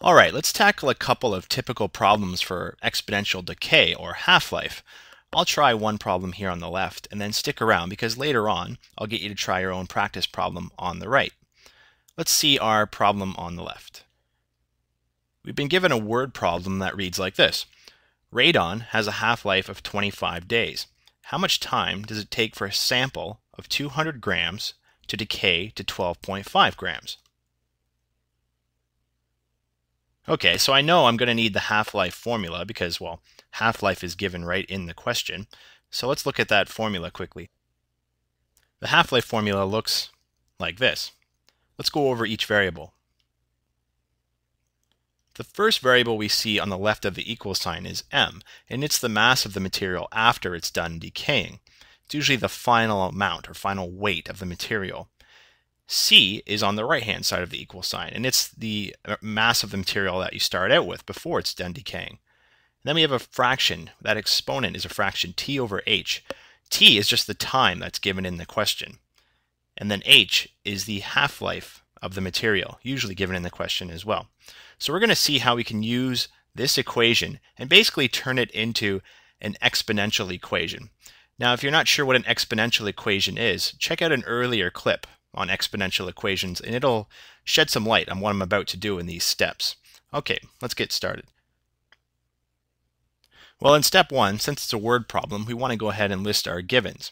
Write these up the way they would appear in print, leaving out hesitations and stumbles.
All right, let's tackle a couple of typical problems for exponential decay or half-life. I'll try one problem here on the left and then stick around because later on I'll get you to try your own practice problem on the right. Let's see our problem on the left. We've been given a word problem that reads like this. Radon has a half-life of 25 days. How much time does it take for a sample of 200 grams to decay to 12.5 grams? Okay, so I know I'm going to need the half-life formula because, well, half-life is given right in the question. So let's look at that formula quickly. The half-life formula looks like this. Let's go over each variable. The first variable we see on the left of the equal sign is m, and it's the mass of the material after it's done decaying. It's usually the final amount or final weight of the material. C is on the right-hand side of the equal sign, and it's the mass of the material that you start out with before it's done decaying. And then we have a fraction. That exponent is a fraction, t over h. T is just the time that's given in the question. And then h is the half-life of the material, usually given in the question as well. So we're going to see how we can use this equation and basically turn it into an exponential equation. Now, if you're not sure what an exponential equation is, check out an earlier clip on exponential equations, and it'll shed some light on what I'm about to do in these steps. Okay, let's get started. Well, in step one, since it's a word problem, we want to go ahead and list our givens.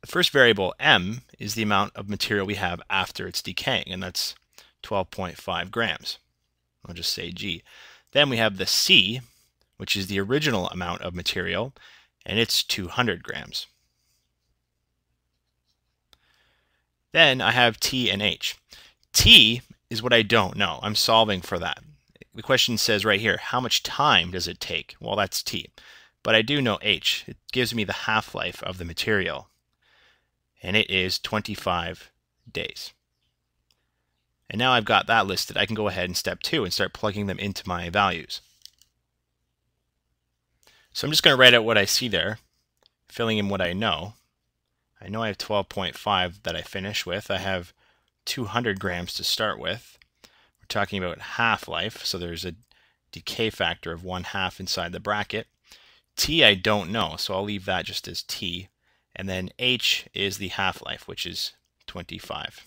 The first variable, m, is the amount of material we have after it's decaying, and that's 12.5 grams. I'll just say g. Then we have the c, which is the original amount of material, and it's 200 grams. Then I have t and h. T is what I don't know. I'm solving for that. The question says right here, how much time does it take? Well, that's t. But I do know h. It gives me the half-life of the material. And it is 25 days. And now I've got that listed, I can go ahead in step two and start plugging them into my values. So I'm just going to write out what I see there, filling in what I know. I know I have 12.5 that I finish with. I have 200 grams to start with. We're talking about half-life, so there's a decay factor of 1/2 inside the bracket. T I don't know, so I'll leave that just as T. And then H is the half-life, which is 25.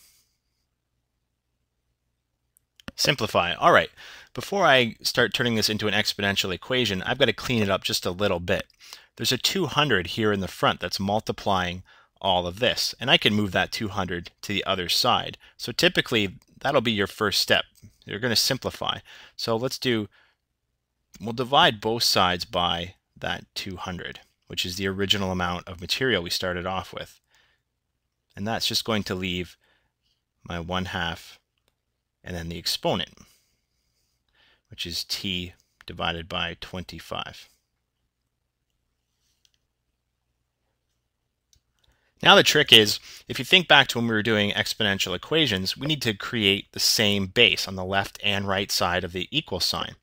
Simplify. All right, before I start turning this into an exponential equation, I've got to clean it up just a little bit. There's a 200 here in the front that's multiplying all of this, and I can move that 200 to the other side. So typically that'll be your first step. You're going to simplify. So we'll divide both sides by that 200, which is the original amount of material we started off with. And that's just going to leave my 1/2 and then the exponent, which is t divided by 25. Now the trick is, if you think back to when we were doing exponential equations, we need to create the same base on the left and right side of the equal sign.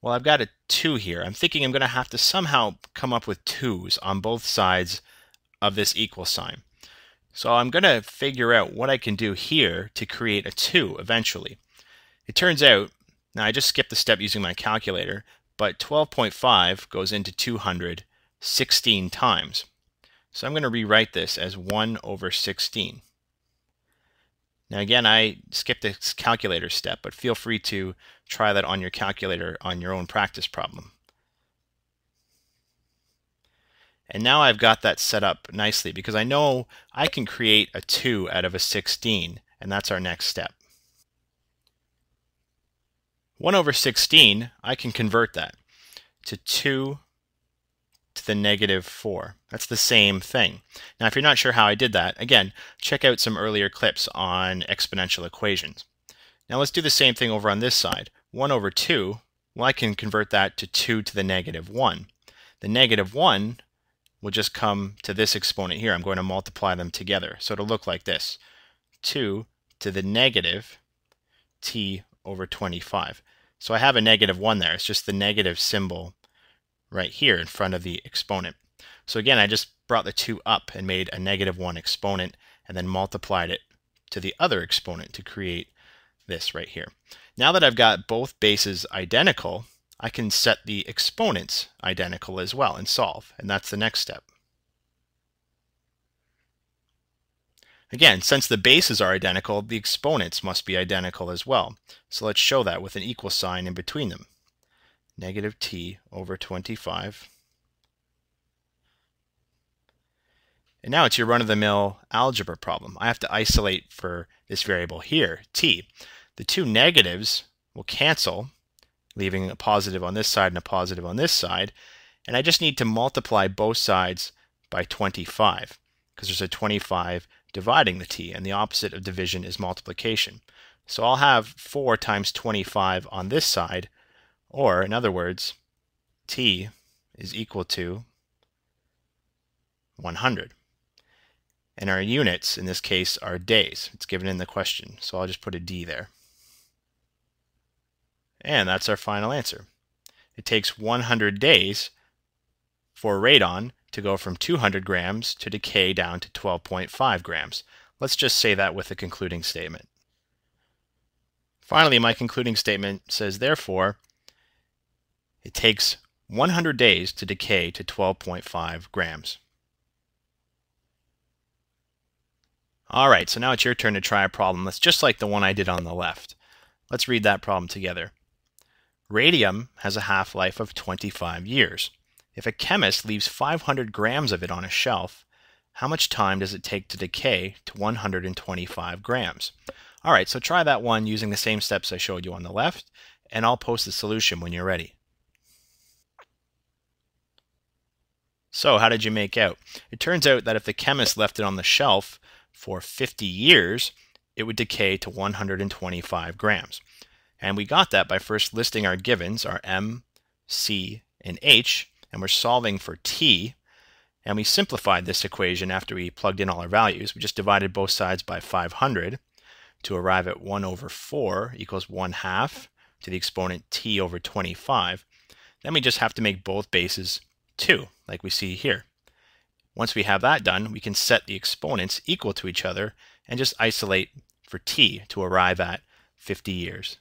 Well, I've got a 2 here. I'm thinking I'm going to have to somehow come up with 2's on both sides of this equal sign. So I'm going to figure out what I can do here to create a 2 eventually. It turns out, now I just skipped the step using my calculator, but 12.5 goes into 200 16 times. So I'm going to rewrite this as 1/16. Now again, I skipped this calculator step, but feel free to try that on your calculator on your own practice problem. And now I've got that set up nicely because I know I can create a 2 out of a 16, and that's our next step. 1/16, I can convert that to 2 to the -4. That's the same thing. Now, if you're not sure how I did that, again, check out some earlier clips on exponential equations. Now let's do the same thing over on this side. 1/2, well, I can convert that to 2 to the -1. The -1 will just come to this exponent here. I'm going to multiply them together. So it'll look like this. 2 to the negative t over 25. So I have a -1 there. It's just the negative symbol right here in front of the exponent. So again, I just brought the 2 up and made a -1 exponent and then multiplied it to the other exponent to create this right here. Now that I've got both bases identical, I can set the exponents identical as well and solve, and that's the next step. Again, since the bases are identical, the exponents must be identical as well. So let's show that with an equal sign in between them. Negative t over 25. And now it's your run-of-the-mill algebra problem. I have to isolate for this variable here, t. The two negatives will cancel, leaving a positive on this side and a positive on this side. And I just need to multiply both sides by 25, because there's a 25 dividing the t, and the opposite of division is multiplication. So I'll have 4 times 25 on this side, or in other words, t is equal to 100. And our units, in this case, are days. It's given in the question, so I'll just put a D there. And that's our final answer. It takes 100 days for radon to go from 200 grams to decay down to 12.5 grams. Let's just say that with a concluding statement. Finally, my concluding statement says, therefore, it takes 100 days to decay to 12.5 grams. Alright, so now it's your turn to try a problem that's just like the one I did on the left. Let's read that problem together. Radium has a half-life of 25 years. If a chemist leaves 500 grams of it on a shelf, how much time does it take to decay to 125 grams? Alright, so try that one using the same steps I showed you on the left, and I'll post the solution when you're ready. So how did you make out? It turns out that if the chemist left it on the shelf for 50 years, it would decay to 125 grams. And we got that by first listing our givens, our M, C, and H, and we're solving for T. And we simplified this equation after we plugged in all our values. We just divided both sides by 500 to arrive at 1 over 4 equals 1/2 to the exponent T over 25. Then we just have to make both bases 2, like we see here. Once we have that done, we can set the exponents equal to each other and just isolate for t to arrive at 50 years.